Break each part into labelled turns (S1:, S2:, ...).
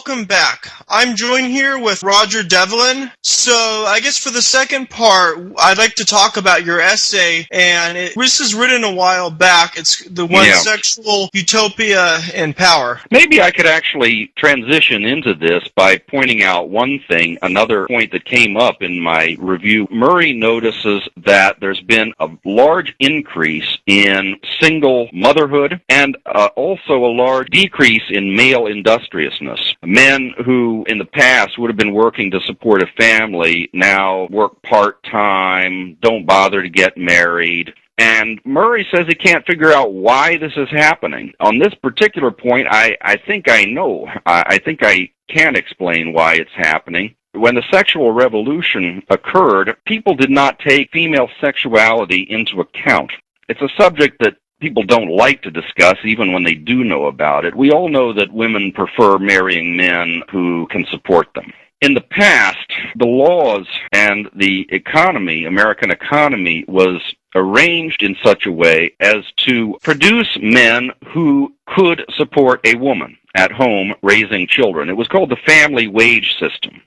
S1: welcome back. I'm joined here with Roger Devlin. So I guess for the second part, I'd like to talk about your essay, and this is written a while back. It's the one, Sexual Utopia and Power.
S2: Maybe I could actually transition into this by pointing out one thing, another point that came up in my review. Murray notices that there's been a large increase in single motherhood and also a large decrease in male industriousness. Men who in the past would have been working to support a family now work part-time, don't bother to get married. And Murray says he can't figure out why this is happening. On this particular point, I think I know. I think I can explain why it's happening. When the sexual revolution occurred, people did not take female sexuality into account. It's a subject that people don't like to discuss, even when they do know about it. We all know that women prefer marrying men who can support them. In the past, the laws and the economy, American economy, was arranged in such a way as to produce men who could support a woman at home raising children. It was called the family wage system.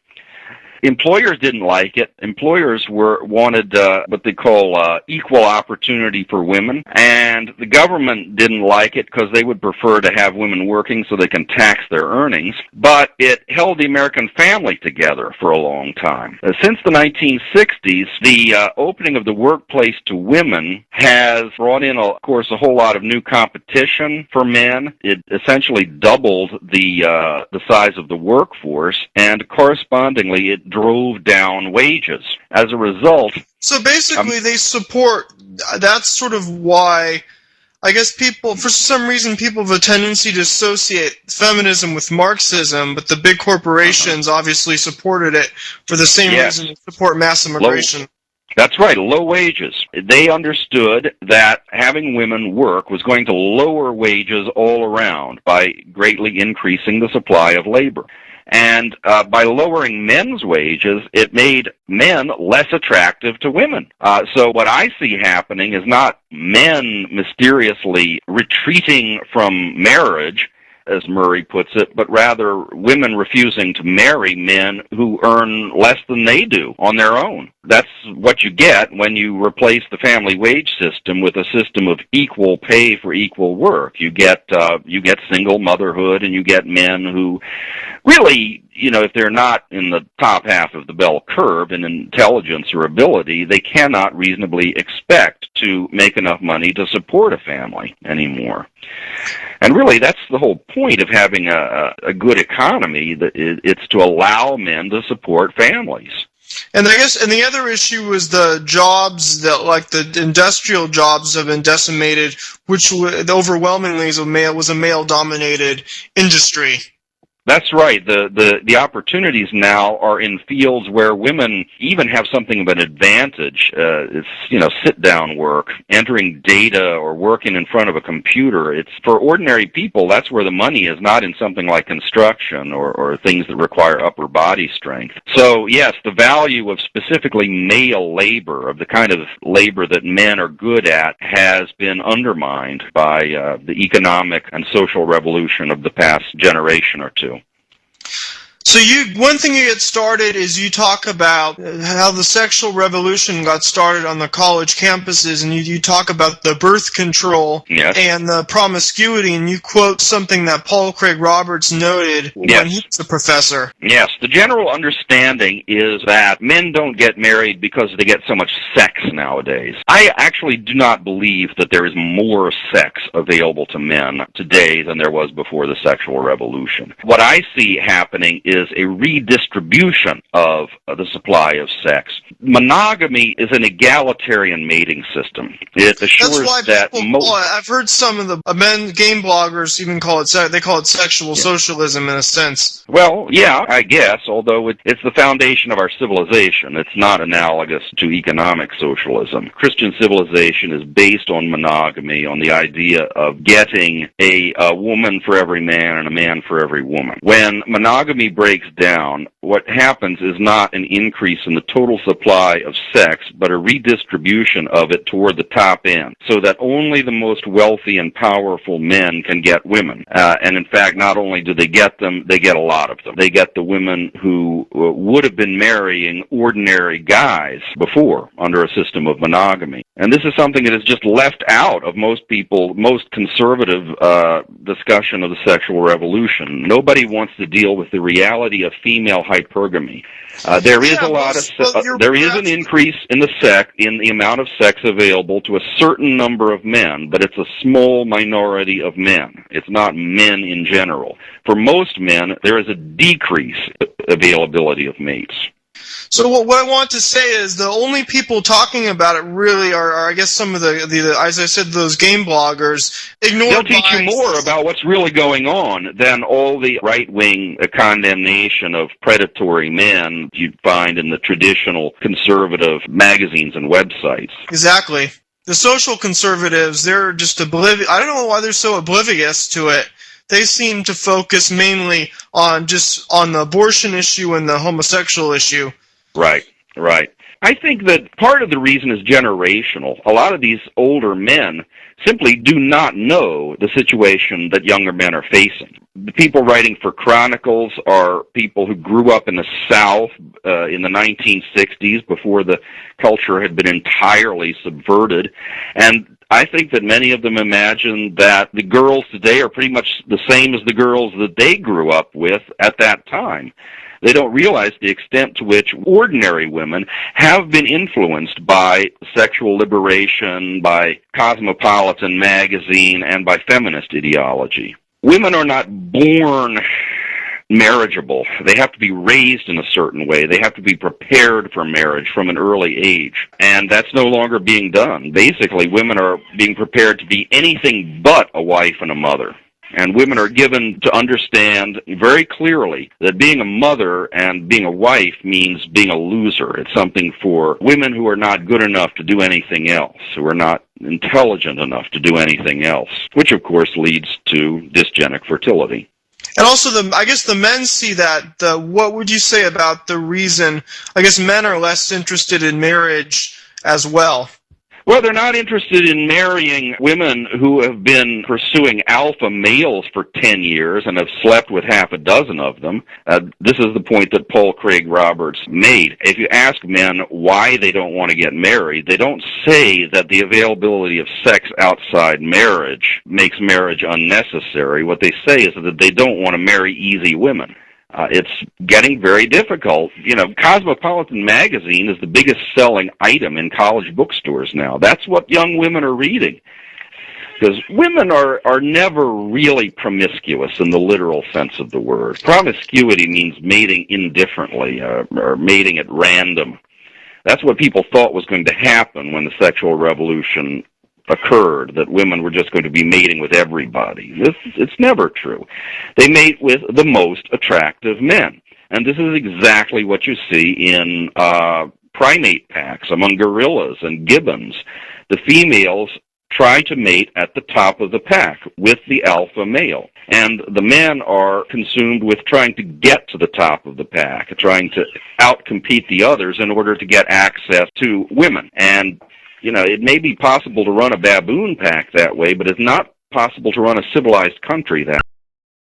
S2: Employers didn't like it. Employers wanted what they call equal opportunity for women, and the government didn't like it because they would prefer to have women working so they can tax their earnings. But it held the American family together for a long time. Since the 1960s, the opening of the workplace to women has brought in, of course, a whole lot of new competition for men. It essentially doubled the size of the workforce, and correspondingly, it drove down wages. As a result...
S1: So basically they support, that's sort of why, I guess people, for some reason, people have a tendency to associate feminism with Marxism, but the big corporations obviously supported it for the same reason they support mass immigration.
S2: That's right, low wages. They understood that having women work was going to lower wages all around by greatly increasing the supply of labor. And by lowering men's wages, it made men less attractive to women. So what I see happening is not men mysteriously retreating from marriage, as Murray puts it, but rather women refusing to marry men who earn less than they do on their own. That's what you get when you replace the family wage system with a system of equal pay for equal work. You get single motherhood, and you get men who really, if they're not in the top half of the bell curve in intelligence or ability, they cannot reasonably expect to make enough money to support a family anymore. And really, that's the whole point of having a good economy. That it's to allow men to support families.
S1: And I guess, and the other issue was the jobs that, like the industrial jobs, have been decimated, which overwhelmingly was a male-dominated industry.
S2: That's right. The opportunities now are in fields where women even have something of an advantage. It's, sit-down work, entering data, or working in front of a computer. It's for ordinary people, that's where the money is, not in something like construction or things that require upper body strength. So, yes, the value of specifically male labor, of the kind of labor that men are good at, has been undermined by the economic and social revolution of the past generation or two.
S1: So one thing you get started is you talk about how the sexual revolution got started on the college campuses, and you talk about the birth control and the promiscuity, and you quote something that Paul Craig Roberts noted when he was a professor.
S2: Yes, the general understanding is that men don't get married because they get so much sex nowadays. I actually do not believe that there is more sex available to men today than there was before the sexual revolution. What I see happening is a redistribution of the supply of sex. Monogamy is an egalitarian mating system. It assures that
S1: I've heard some of the men game bloggers even call it sexual socialism in a sense.
S2: Well, yeah, I guess, although it's the foundation of our civilization. It's not analogous to economic socialism. Christian civilization is based on monogamy, on the idea of getting a woman for every man and a man for every woman. When monogamy breaks down, what happens is not an increase in the total supply of sex, but a redistribution of it toward the top end, so that only the most wealthy and powerful men can get women. And in fact, not only do they get them, they get a lot of them. They get the women who would have been marrying ordinary guys before under a system of monogamy. And this is something that is just left out of most conservative discussion of the sexual revolution. Nobody wants to deal with the reality of female hypergamy. There is an increase in the amount of sex available to a certain number of men, but it's a small minority of men. It's not men in general. For most men, there is a decrease in availability of mates.
S1: So what I want to say is the only people talking about it really are I guess, some of the as I said, those game bloggers.
S2: They'll teach you more about what's really going on than all the right-wing condemnation of predatory men you'd find in the traditional conservative magazines and websites.
S1: Exactly. The social conservatives, they're just oblivious. I don't know why they're so oblivious to it. They seem to focus mainly on the abortion issue and the homosexual issue.
S2: Right. I think that part of the reason is generational. A lot of these older men simply do not know the situation that younger men are facing. The people writing for Chronicles are people who grew up in the South in the 1960s before the culture had been entirely subverted. And I think that many of them imagine that the girls today are pretty much the same as the girls that they grew up with at that time. They don't realize the extent to which ordinary women have been influenced by sexual liberation, by Cosmopolitan magazine, and by feminist ideology. Women are not born marriageable. They have to be raised in a certain way. They have to be prepared for marriage from an early age. And that's no longer being done. Basically, women are being prepared to be anything but a wife and a mother. And women are given to understand very clearly that being a mother and being a wife means being a loser. It's something for women who are not good enough to do anything else, who are not intelligent enough to do anything else, which of course leads to dysgenic fertility.
S1: And also, I guess the men see that. What would you say about the reason, I guess men are less interested in marriage as well?
S2: Well, they're not interested in marrying women who have been pursuing alpha males for 10 years and have slept with half a dozen of them. This is the point that Paul Craig Roberts made. If you ask men why they don't want to get married, they don't say that the availability of sex outside marriage makes marriage unnecessary. What they say is that they don't want to marry easy women. It's getting very difficult. You know, Cosmopolitan magazine is the biggest selling item in college bookstores now. That's what young women are reading. Because women are never really promiscuous in the literal sense of the word. Promiscuity means mating indifferently or mating at random. That's what people thought was going to happen when the sexual revolution occurred, that women were just going to be mating with everybody. It's never true. They mate with the most attractive men. And this is exactly what you see in primate packs among gorillas and gibbons. The females try to mate at the top of the pack with the alpha male. And the men are consumed with trying to get to the top of the pack, trying to outcompete the others in order to get access to women. And you know, it may be possible to run a baboon pack that way, but it's not possible to run a civilized country that